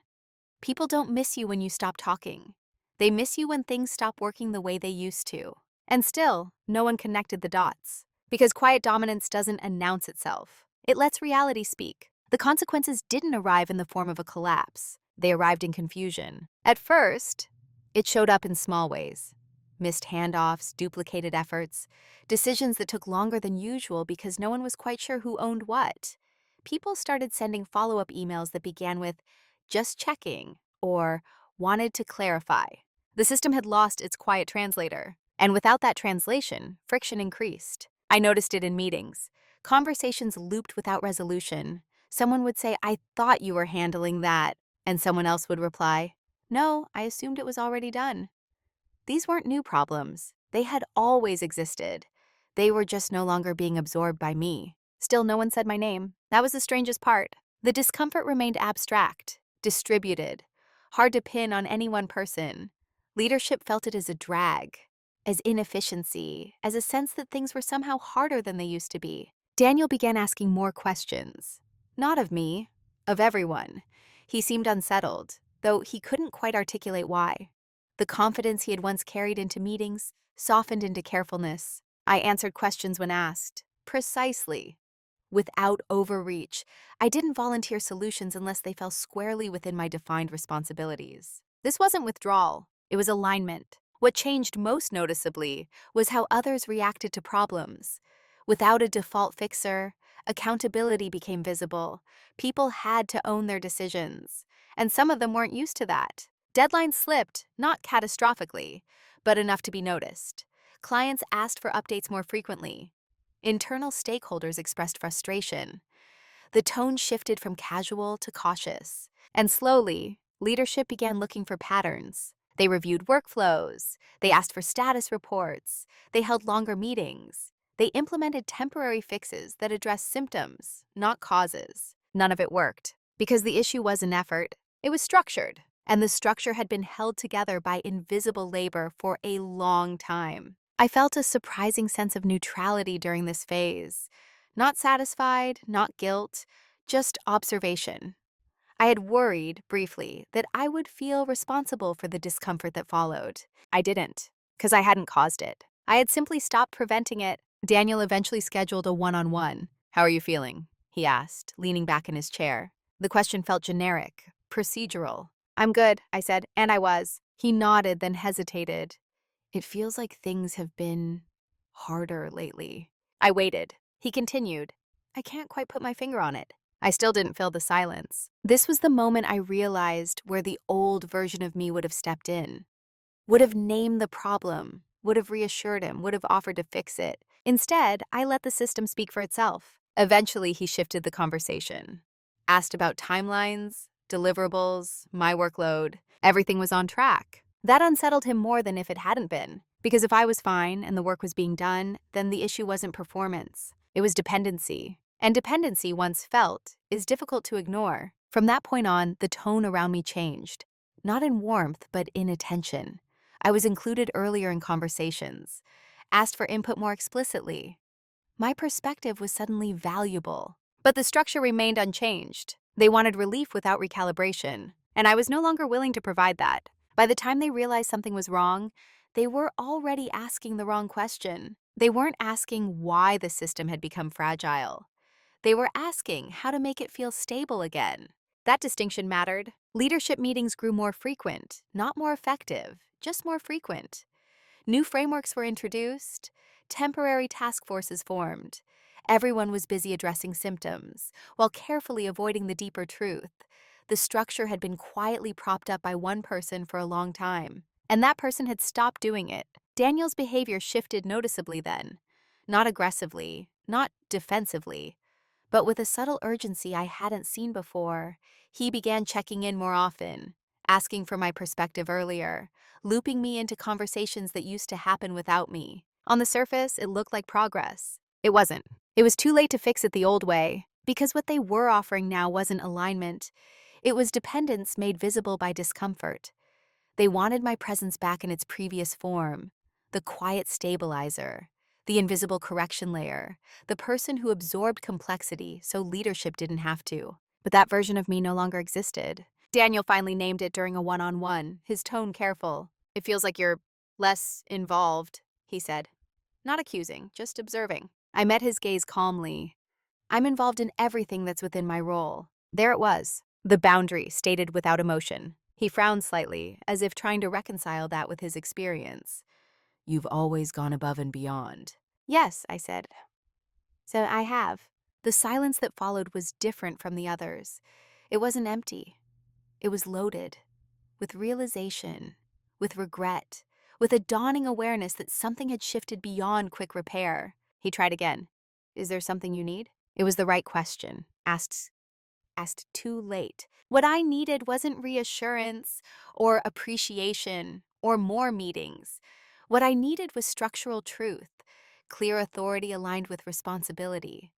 People don't miss you when you stop talking. They miss you when things stop working the way they used to. And still, no one connected the dots. Because quiet dominance doesn't announce itself. It lets reality speak. The consequences didn't arrive in the form of a collapse. They arrived in confusion. At first, it showed up in small ways. Missed handoffs, duplicated efforts, decisions that took longer than usual because no one was quite sure who owned what. People started sending follow-up emails that began with, "just checking," or "wanted to clarify." The system had lost its quiet translator. And without that translation, friction increased. I noticed it in meetings. Conversations looped without resolution. Someone would say, "I thought you were handling that," and someone else would reply, "No, I assumed it was already done." These weren't new problems. They had always existed. They were just no longer being absorbed by me. Still, no one said my name. That was the strangest part. The discomfort remained abstract, distributed, hard to pin on any one person. Leadership felt it as a drag, as inefficiency, as a sense that things were somehow harder than they used to be. Daniel began asking more questions. Not of me, of everyone. He seemed unsettled, though he couldn't quite articulate why. The confidence he had once carried into meetings softened into carefulness. I answered questions when asked, precisely, without overreach. I didn't volunteer solutions unless they fell squarely within my defined responsibilities. This wasn't withdrawal, it was alignment. What changed most noticeably was how others reacted to problems. Without a default fixer, accountability became visible. People had to own their decisions, and some of them weren't used to that. Deadlines slipped, not catastrophically, but enough to be noticed. Clients asked for updates more frequently. Internal stakeholders expressed frustration. The tone shifted from casual to cautious. And slowly, leadership began looking for patterns. They reviewed workflows. They asked for status reports. They held longer meetings. They implemented temporary fixes that addressed symptoms, not causes. None of it worked. Because the issue wasn't effort, it was structured. And the structure had been held together by invisible labor for a long time. I felt a surprising sense of neutrality during this phase. Not satisfied, not guilt, just observation. I had worried, briefly, that I would feel responsible for the discomfort that followed. I didn't, because I hadn't caused it. I had simply stopped preventing it. Daniel eventually scheduled a one-on-one. "How are you feeling?" he asked, leaning back in his chair. The question felt generic, procedural. "I'm good," I said, and I was. He nodded, then hesitated. "It feels like things have been harder lately." I waited. He continued, "I can't quite put my finger on it." I still didn't fill the silence. This was the moment I realized where the old version of me would have stepped in, would have named the problem, would have reassured him, would have offered to fix it. Instead, I let the system speak for itself. Eventually, he shifted the conversation. Asked about timelines, deliverables, my workload. Everything was on track. That unsettled him more than if it hadn't been. Because if I was fine and the work was being done, then the issue wasn't performance. It was dependency. And dependency, once felt, is difficult to ignore. From that point on, the tone around me changed. Not in warmth, but in attention. I was included earlier in conversations, asked for input more explicitly. My perspective was suddenly valuable. But the structure remained unchanged. They wanted relief without recalibration, and I was no longer willing to provide that. By the time they realized something was wrong, they were already asking the wrong question. They weren't asking why the system had become fragile. They were asking how to make it feel stable again. That distinction mattered. Leadership meetings grew more frequent, not more effective, just more frequent. New frameworks were introduced, temporary task forces formed. Everyone was busy addressing symptoms, while carefully avoiding the deeper truth. The structure had been quietly propped up by one person for a long time, and that person had stopped doing it. Daniel's behavior shifted noticeably then. Not aggressively, not defensively, but with a subtle urgency I hadn't seen before. He began checking in more often, asking for my perspective earlier, looping me into conversations that used to happen without me. On the surface, it looked like progress. It wasn't. It was too late to fix it the old way, because what they were offering now wasn't alignment. It was dependence made visible by discomfort. They wanted my presence back in its previous form, the quiet stabilizer, the invisible correction layer, the person who absorbed complexity so leadership didn't have to. But that version of me no longer existed. Daniel finally named it during a one-on-one, his tone careful. "It feels like you're less involved," he said. Not accusing, just observing. I met his gaze calmly. "I'm involved in everything that's within my role." There it was, the boundary stated without emotion. He frowned slightly, as if trying to reconcile that with his experience. "You've always gone above and beyond." "Yes," I said. "So I have." The silence that followed was different from the others. It wasn't empty. It was loaded. With realization, with regret, with a dawning awareness that something had shifted beyond quick repair. He tried again. "Is there something you need?" It was the right question, asked too late. What I needed wasn't reassurance or appreciation or more meetings. What I needed was structural truth, clear authority aligned with responsibility.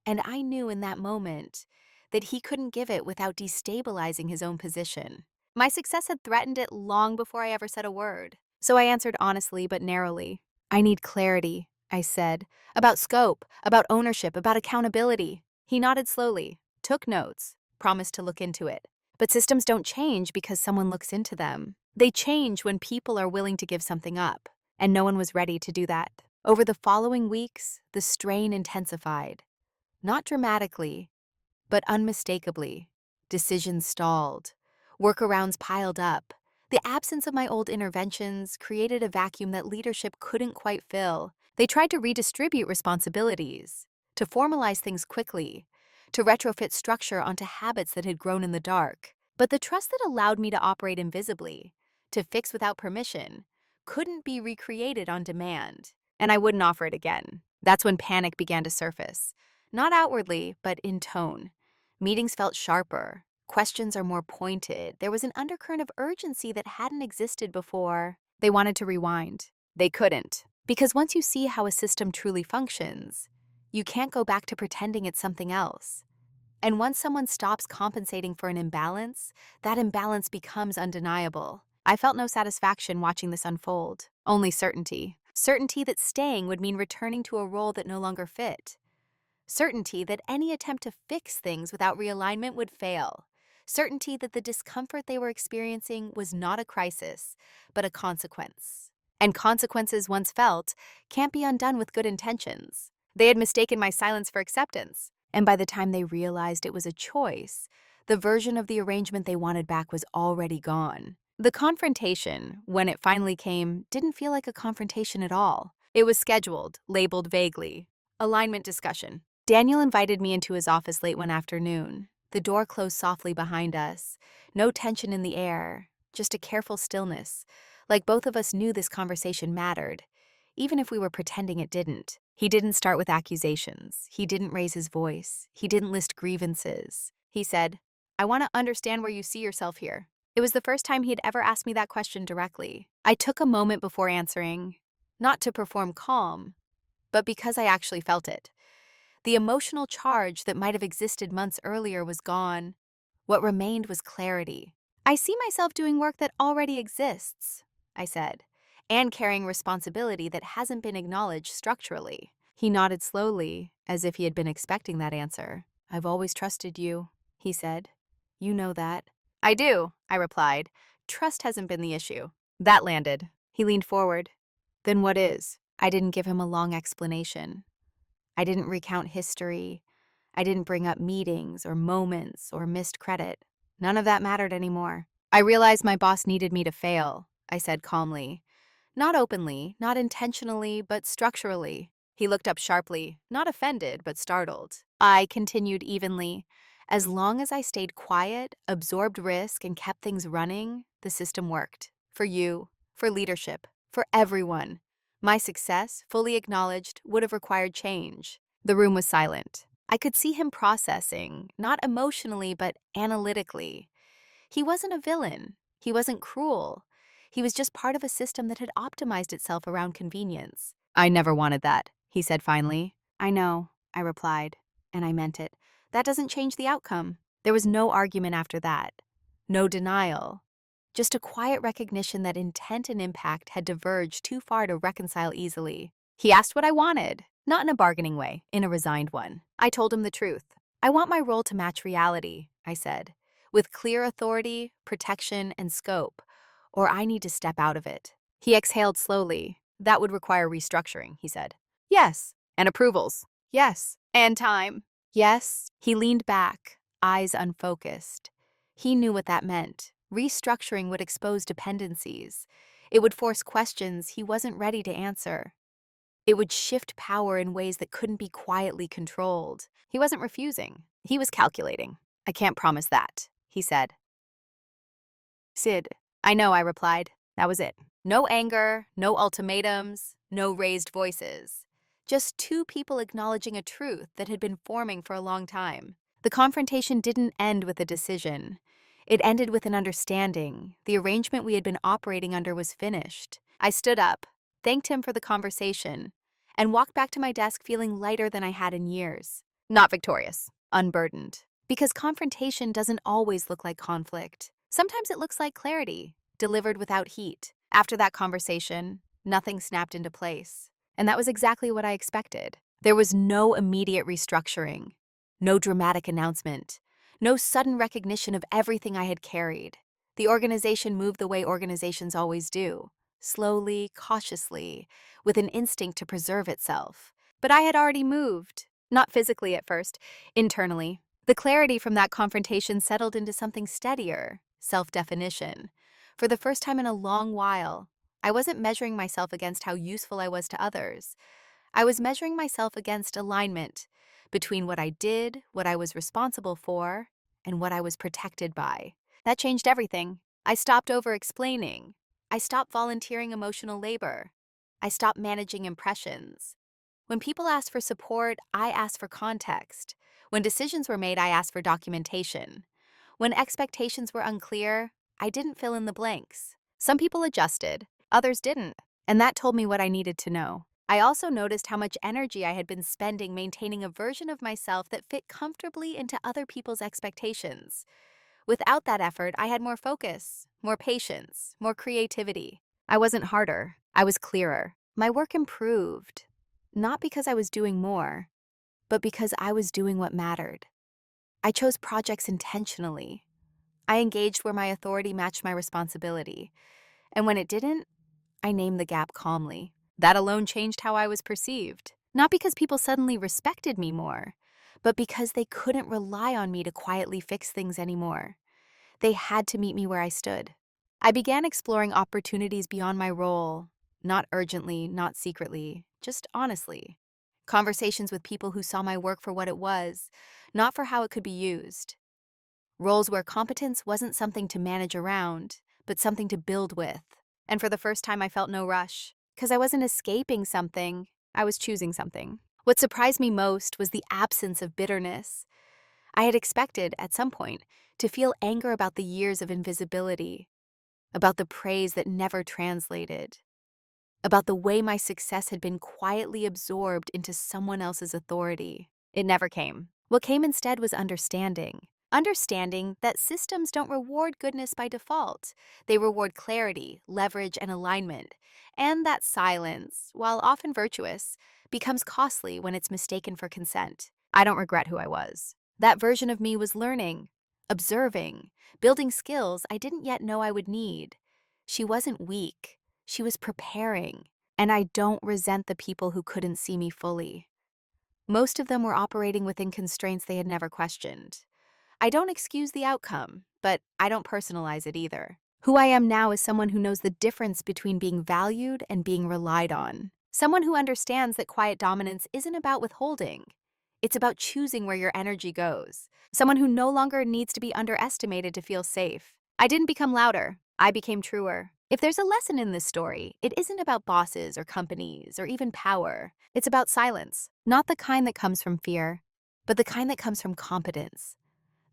And I knew in that moment that he couldn't give it without destabilizing his own position. My success had threatened it long before I ever said a word. So I answered honestly but narrowly. "I need clarity," I said, "about scope, about ownership, about accountability." He nodded slowly, took notes, promised to look into it. But systems don't change because someone looks into them. They change when people are willing to give something up, and no one was ready to do that. Over the following weeks, the strain intensified. Not dramatically, but unmistakably. Decisions stalled. Workarounds piled up. The absence of my old interventions created a vacuum that leadership couldn't quite fill. They tried to redistribute responsibilities, to formalize things quickly, to retrofit structure onto habits that had grown in the dark. But the trust that allowed me to operate invisibly, to fix without permission, couldn't be recreated on demand. And I wouldn't offer it again. That's when panic began to surface. Not outwardly, but in tone. Meetings felt sharper. Questions are more pointed. There was an undercurrent of urgency that hadn't existed before. They wanted to rewind. They couldn't. Because once you see how a system truly functions, you can't go back to pretending it's something else. And once someone stops compensating for an imbalance, that imbalance becomes undeniable. I felt no satisfaction watching this unfold, only certainty. Certainty that staying would mean returning to a role that no longer fit. Certainty that any attempt to fix things without realignment would fail. Certainty that the discomfort they were experiencing was not a crisis, but a consequence. And consequences once felt can't be undone with good intentions. They had mistaken my silence for acceptance, and by the time they realized it was a choice, the version of the arrangement they wanted back was already gone. The confrontation, when it finally came, didn't feel like a confrontation at all. It was scheduled, labeled vaguely. Alignment discussion. Daniel invited me into his office late one afternoon. The door closed softly behind us. No tension in the air, just a careful stillness, like both of us knew this conversation mattered, even if we were pretending it didn't. He didn't start with accusations. He didn't raise his voice. He didn't list grievances. He said, "I want to understand where you see yourself here." It was the first time he had ever asked me that question directly. I took a moment before answering, not to perform calm, but because I actually felt it. The emotional charge that might have existed months earlier was gone. What remained was clarity. I see myself doing work that already exists, I said, and carrying responsibility that hasn't been acknowledged structurally. He nodded slowly, as if he had been expecting that answer. I've always trusted you, he said. You know that. I do, I replied. Trust hasn't been the issue. That landed. He leaned forward. Then what is? I didn't give him a long explanation. I didn't recount history. I didn't bring up meetings or moments or missed credit. None of that mattered anymore. I realized my boss needed me to fail, I said calmly. Not openly, not intentionally, but structurally. He looked up sharply, not offended, but startled. I continued evenly. As long as I stayed quiet, absorbed risk, and kept things running, the system worked. For you, for leadership, for everyone. My success, fully acknowledged, would have required change. The room was silent. I could see him processing, not emotionally, but analytically. He wasn't a villain. He wasn't cruel. He was just part of a system that had optimized itself around convenience. I never wanted that, he said finally. I know, I replied, and I meant it. That doesn't change the outcome. There was no argument after that. No denial. Just a quiet recognition that intent and impact had diverged too far to reconcile easily. He asked what I wanted, not in a bargaining way, in a resigned one. I told him the truth. I want my role to match reality, I said, with clear authority, protection, and scope, or I need to step out of it. He exhaled slowly. That would require restructuring, he said. Yes. And approvals. Yes. And time. Yes. He leaned back, eyes unfocused. He knew what that meant. Restructuring would expose dependencies. It would force questions he wasn't ready to answer. It would shift power in ways that couldn't be quietly controlled. He wasn't refusing. He was calculating. I can't promise that, he said. Sid. I know, I replied. That was it. No anger, no ultimatums, no raised voices. Just two people acknowledging a truth that had been forming for a long time. The confrontation didn't end with a decision. It ended with an understanding. The arrangement we had been operating under was finished. I stood up, thanked him for the conversation, and walked back to my desk feeling lighter than I had in years. Not victorious, unburdened. Because confrontation doesn't always look like conflict. Sometimes it looks like clarity, delivered without heat. After that conversation, nothing snapped into place. And that was exactly what I expected. There was no immediate restructuring, no dramatic announcement, no sudden recognition of everything I had carried. The organization moved the way organizations always do, slowly, cautiously, with an instinct to preserve itself. But I had already moved, not physically at first, internally. The clarity from that confrontation settled into something steadier, self-definition. For the first time in a long while, I wasn't measuring myself against how useful I was to others. I was measuring myself against alignment between what I did, what I was responsible for, and what I was protected by. That changed everything. I stopped over-explaining. I stopped volunteering emotional labor. I stopped managing impressions. When people asked for support, I asked for context. When decisions were made, I asked for documentation. When expectations were unclear, I didn't fill in the blanks. Some people adjusted, others didn't, and that told me what I needed to know. I also noticed how much energy I had been spending maintaining a version of myself that fit comfortably into other people's expectations. Without that effort, I had more focus, more patience, more creativity. I wasn't harder, I was clearer. My work improved, not because I was doing more, but because I was doing what mattered. I chose projects intentionally. I engaged where my authority matched my responsibility. And when it didn't, I named the gap calmly. That alone changed how I was perceived. Not because people suddenly respected me more, but because they couldn't rely on me to quietly fix things anymore. They had to meet me where I stood. I began exploring opportunities beyond my role, not urgently, not secretly, just honestly. Conversations with people who saw my work for what it was, not for how it could be used. Roles where competence wasn't something to manage around, but something to build with. And for the first time, I felt no rush. Because I wasn't escaping something, I was choosing something. What surprised me most was the absence of bitterness. I had expected, at some point, to feel anger about the years of invisibility, about the praise that never translated, about the way my success had been quietly absorbed into someone else's authority. It never came. What came instead was understanding. Understanding that systems don't reward goodness by default. They reward clarity, leverage, and alignment. And that silence, while often virtuous, becomes costly when it's mistaken for consent. I don't regret who I was. That version of me was learning, observing, building skills I didn't yet know I would need. She wasn't weak. She was preparing. And I don't resent the people who couldn't see me fully. Most of them were operating within constraints they had never questioned. I don't excuse the outcome, but I don't personalize it either. Who I am now is someone who knows the difference between being valued and being relied on. Someone who understands that quiet dominance isn't about withholding. It's about choosing where your energy goes. Someone who no longer needs to be underestimated to feel safe. I didn't become louder. I became truer. If there's a lesson in this story, it isn't about bosses or companies or even power. It's about silence. Not the kind that comes from fear, but the kind that comes from competence.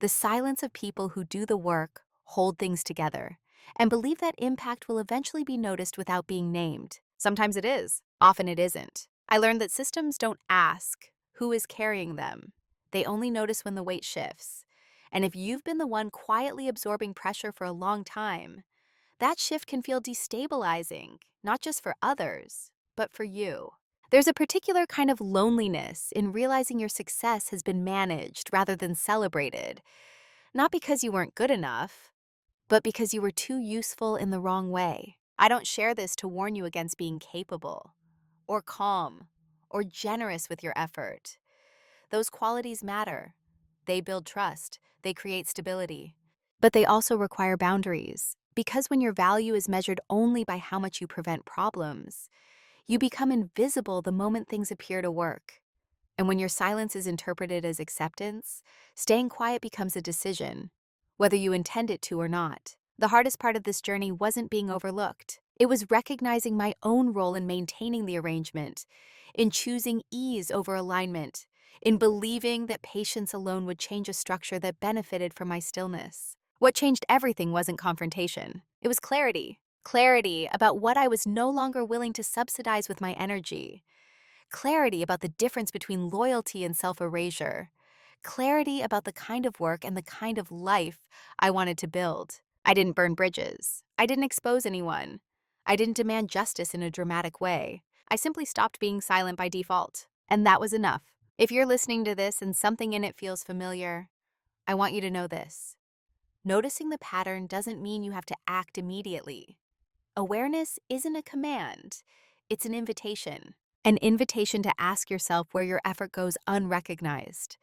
The silence of people who do the work, hold things together, and believe that impact will eventually be noticed without being named. Sometimes it is, often it isn't. I learned that systems don't ask who is carrying them. They only notice when the weight shifts. And if you've been the one quietly absorbing pressure for a long time, that shift can feel destabilizing, not just for others, but for you. There's a particular kind of loneliness in realizing your success has been managed rather than celebrated, not because you weren't good enough, but because you were too useful in the wrong way. I don't share this to warn you against being capable, or calm, or generous with your effort. Those qualities matter. They build trust, they create stability. But they also require boundaries, because when your value is measured only by how much you prevent problems, you become invisible the moment things appear to work. And when your silence is interpreted as acceptance, staying quiet becomes a decision, whether you intend it to or not. The hardest part of this journey wasn't being overlooked. It was recognizing my own role in maintaining the arrangement, in choosing ease over alignment, in believing that patience alone would change a structure that benefited from my stillness. What changed everything wasn't confrontation. It was clarity. Clarity about what I was no longer willing to subsidize with my energy. Clarity about the difference between loyalty and self-erasure. Clarity about the kind of work and the kind of life I wanted to build. I didn't burn bridges. I didn't expose anyone. I didn't demand justice in a dramatic way. I simply stopped being silent by default. And that was enough. If you're listening to this and something in it feels familiar, I want you to know this. Noticing the pattern doesn't mean you have to act immediately. Awareness isn't a command, it's an invitation. An invitation to ask yourself where your effort goes unrecognized,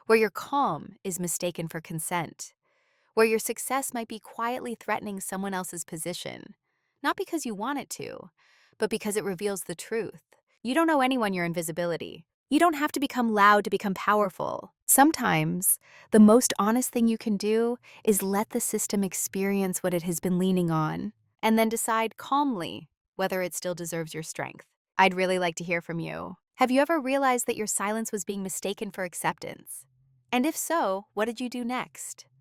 where your calm is mistaken for consent, where your success might be quietly threatening someone else's position, not because you want it to, but because it reveals the truth. You don't owe anyone your invisibility. You don't have to become loud to become powerful. Sometimes, the most honest thing you can do is let the system experience what it has been leaning on, and then decide calmly whether it still deserves your strength. I'd really like to hear from you. Have you ever realized that your silence was being mistaken for acceptance? And if so, what did you do next?